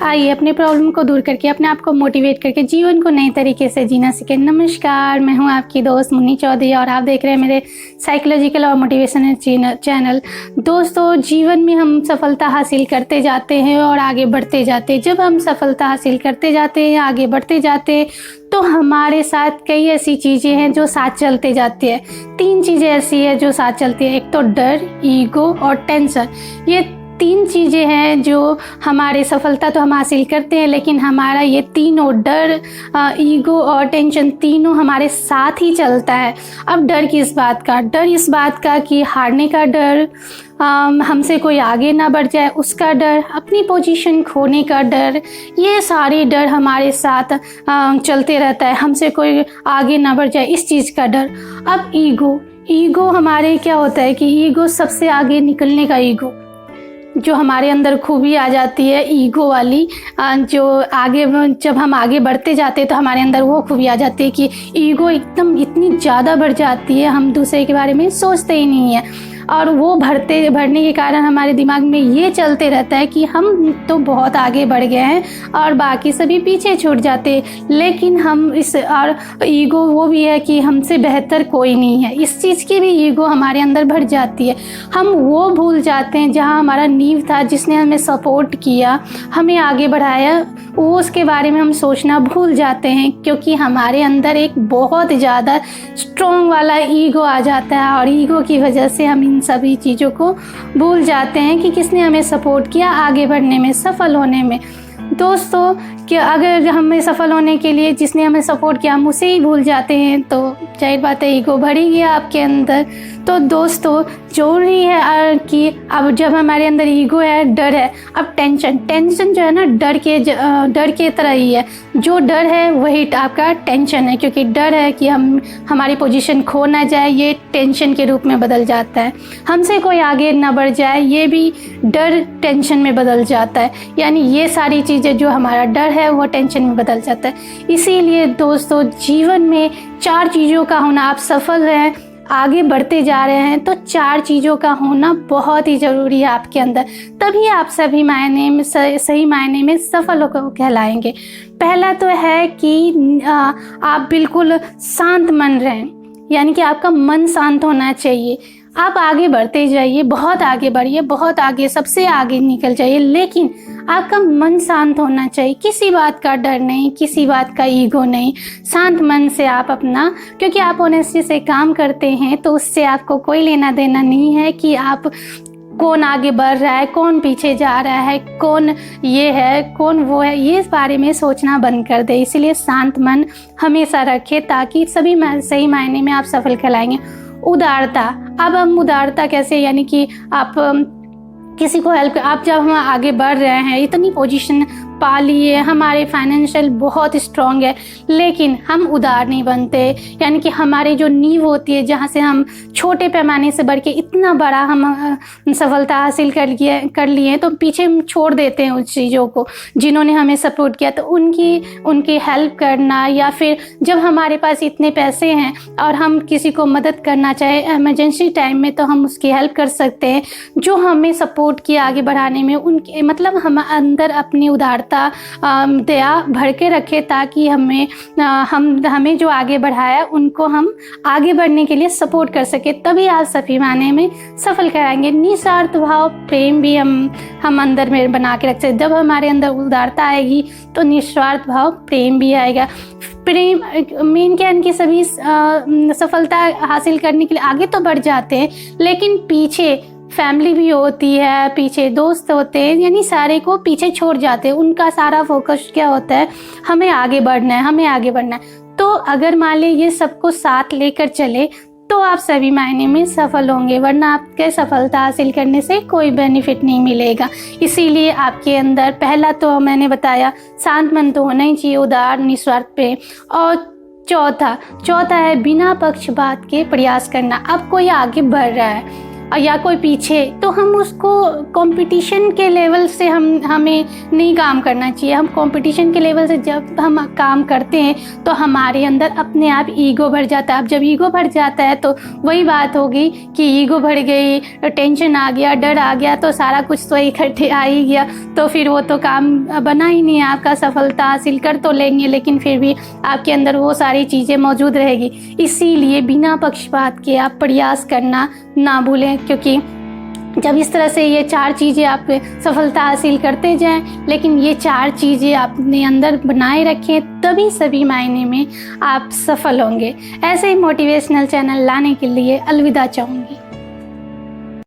आइए अपने प्रॉब्लम को दूर करके अपने आप को मोटिवेट करके जीवन को नए तरीके से जीना सीखें। नमस्कार, मैं हूं आपकी दोस्त मुन्नी चौधरी और आप देख रहे हैं मेरे साइकोलॉजिकल और मोटिवेशनल चैनल। दोस्तों, जीवन में हम सफलता हासिल करते जाते हैं और आगे बढ़ते जाते हैं। जब हम सफलता हासिल करते जाते हैं, आगे बढ़ते जाते हैं, तो हमारे साथ कई ऐसी चीज़ें हैं जो साथ चलते जाती है। 3 चीज़ें ऐसी है जो साथ चलती है। एक तो डर, ईगो और टेंशन। ये 3 चीज़ें हैं जो हमारे सफलता तो हम हासिल करते हैं, लेकिन हमारा ये तीनों डर, ईगो और टेंशन तीनों हमारे साथ ही चलता है। अब डर किस बात का? डर इस बात का कि हारने का डर, हमसे कोई आगे ना बढ़ जाए उसका डर, अपनी पोजीशन खोने का डर, ये सारे डर हमारे साथ चलते रहता है। हमसे कोई आगे ना बढ़ जाए इस चीज़ का डर। अब ईगो हमारे क्या होता है कि ईगो सबसे आगे निकलने का ईगो, जो हमारे अंदर खूबी आ जाती है ईगो वाली, जो आगे जब हम आगे बढ़ते जाते हैं तो हमारे अंदर वो खूबी आ जाती है कि ईगो एकदम इतनी ज़्यादा बढ़ जाती है, हम दूसरे के बारे में सोचते ही नहीं है। और वो बढ़ने के कारण हमारे दिमाग में ये चलते रहता है कि हम तो बहुत आगे बढ़ गए हैं और बाकी सभी पीछे छूट जाते हैं। लेकिन हम और ईगो वो भी है कि हमसे बेहतर कोई नहीं है, इस चीज़ की भी ईगो हमारे अंदर बढ़ जाती है। हम वो भूल जाते हैं जहाँ हमारा नींव था, जिसने हमें सपोर्ट किया, हमें आगे बढ़ाया, वो उसके बारे में हम सोचना भूल जाते हैं, क्योंकि हमारे अंदर एक बहुत ज़्यादा स्ट्रॉन्ग वाला ईगो आ जाता है और ईगो की वजह से हम इन सभी चीज़ों को भूल जाते हैं कि किसने हमें सपोर्ट किया आगे बढ़ने में, सफल होने में। दोस्तों, कि अगर हमें सफल होने के लिए जिसने हमें सपोर्ट किया हम उसे ही भूल जाते हैं, तो जाहिर बात है ईगो बढ़ ही गया आपके अंदर। तो दोस्तों, जरूरी है कि अब जब हमारे अंदर ईगो है, डर है, अब टेंशन जो है ना, डर के तरह ही है। जो डर है वही आपका टेंशन है, क्योंकि डर है कि हमारी पोजीशन खो ना जाए, ये टेंशन के रूप में बदल जाता है। हमसे कोई आगे ना बढ़ जाए, ये भी डर टेंशन में बदल जाता है। यानी ये सारी चीज़ें, जो हमारा डर है वो टेंशन में बदल जाता है। इसीलिए दोस्तों, जीवन में 4 चीज़ों का होना, आप सफल हैं, आगे बढ़ते जा रहे हैं, तो 4 चीज़ों का होना बहुत ही ज़रूरी है आपके अंदर। तभी आप सभी मायने में सही मायने में सफल कहलाएंगे। पहला तो है कि आप बिल्कुल शांत मन रहें, यानी कि आपका मन शांत होना चाहिए। आप आगे बढ़ते जाइए, बहुत आगे बढ़िए, बहुत आगे, सबसे आगे निकल जाइए, लेकिन आपका मन शांत होना चाहिए। किसी बात का डर नहीं, किसी बात का ईगो नहीं। शांत मन से आप अपना, क्योंकि आप ऑनेस्टी से काम करते हैं, तो उससे आपको कोई लेना देना नहीं है कि आप कौन आगे बढ़ रहा है, कौन पीछे जा रहा है, कौन ये है, कौन वो है, ये इस बारे में सोचना बंद कर दे। इसलिए शांत मन हमेशा रखें, ताकि सभी सही मायने में आप सफल कहलाएंगे। उदारता। अब हम उदारता कैसे, यानी कि आप किसी को हेल्प, आप जब हम आगे बढ़ रहे हैं, इतनी पोजीशन पा लिए, हमारे फाइनेंशियल बहुत स्ट्रॉन्ग है, लेकिन हम उदार नहीं बनते। यानी कि हमारी जो नींव होती है, जहाँ से हम छोटे पैमाने से बढ़ के इतना बड़ा हम सफलता हासिल कर लिए, तो पीछे हम छोड़ देते हैं उस चीज़ों को जिन्होंने हमें सपोर्ट किया। तो उनकी हेल्प करना, या फिर जब हमारे पास इतने पैसे हैं और हम किसी को मदद करना चाहे इमरजेंसी टाइम में, तो हम उसकी हेल्प कर सकते हैं। जो हमें सपोर्ट किया आगे बढ़ाने में, उनके मतलब हम अंदर अपनी उदारता, दया भर के रखे, ताकि हमें जो आगे बढ़ाया उनको हम आगे बढ़ने के लिए सपोर्ट कर सके। तभी आप सभी मायने में सफल कराएंगे। निस्वार्थ भाव, प्रेम भी हम अंदर में बना के रख सकते। जब हमारे अंदर उदारता आएगी तो निस्वार्थ भाव, प्रेम भी आएगा। प्रेम मेन क्या है कि सभी सफलता हासिल करने के लिए आगे तो बढ़ जाते हैं, लेकिन पीछे फैमिली भी होती है, पीछे दोस्त होते हैं, यानी सारे को पीछे छोड़ जाते हैं। उनका सारा फोकस क्या होता है, हमें आगे बढ़ना है, हमें आगे बढ़ना है। तो अगर मान लीजिए ये सबको साथ लेकर चले, तो आप सभी मायने में सफल होंगे, वरना आपके सफलता हासिल करने से कोई बेनिफिट नहीं मिलेगा। इसीलिए आपके अंदर पहला तो मैंने बताया, शांत मन तो होना ही चाहिए, उदार, निस्वार्थ प्रेम। और चौथा है बिना पक्षपात के प्रयास करना। अब कोई आगे बढ़ रहा है, या कोई पीछे, तो हम उसको कंपटीशन के लेवल से हमें नहीं काम करना चाहिए। हम कंपटीशन के लेवल से जब हम काम करते हैं तो हमारे अंदर अपने आप ईगो बढ़ जाता है। अब जब ईगो बढ़ जाता है तो वही बात होगी कि ईगो बढ़ गई, टेंशन आ गया, डर आ गया, तो सारा कुछ तो इकट्ठे आ ही गया, तो फिर वो तो काम बना ही नहीं है आपका। सफलता हासिल कर तो लेंगे लेकिन फिर भी आपके अंदर वो सारी चीज़ें मौजूद रहेगी। इसीलिए बिना पक्षपात के आप प्रयास करना ना भूलें, क्योंकि जब इस तरह से ये 4 चीज़ें आप सफलता हासिल करते जाएं, लेकिन ये 4 चीज़ें अपने अंदर बनाए रखें, तभी सभी मायने में आप सफल होंगे। ऐसे ही मोटिवेशनल चैनल लाने के लिए अलविदा चाहूँगी।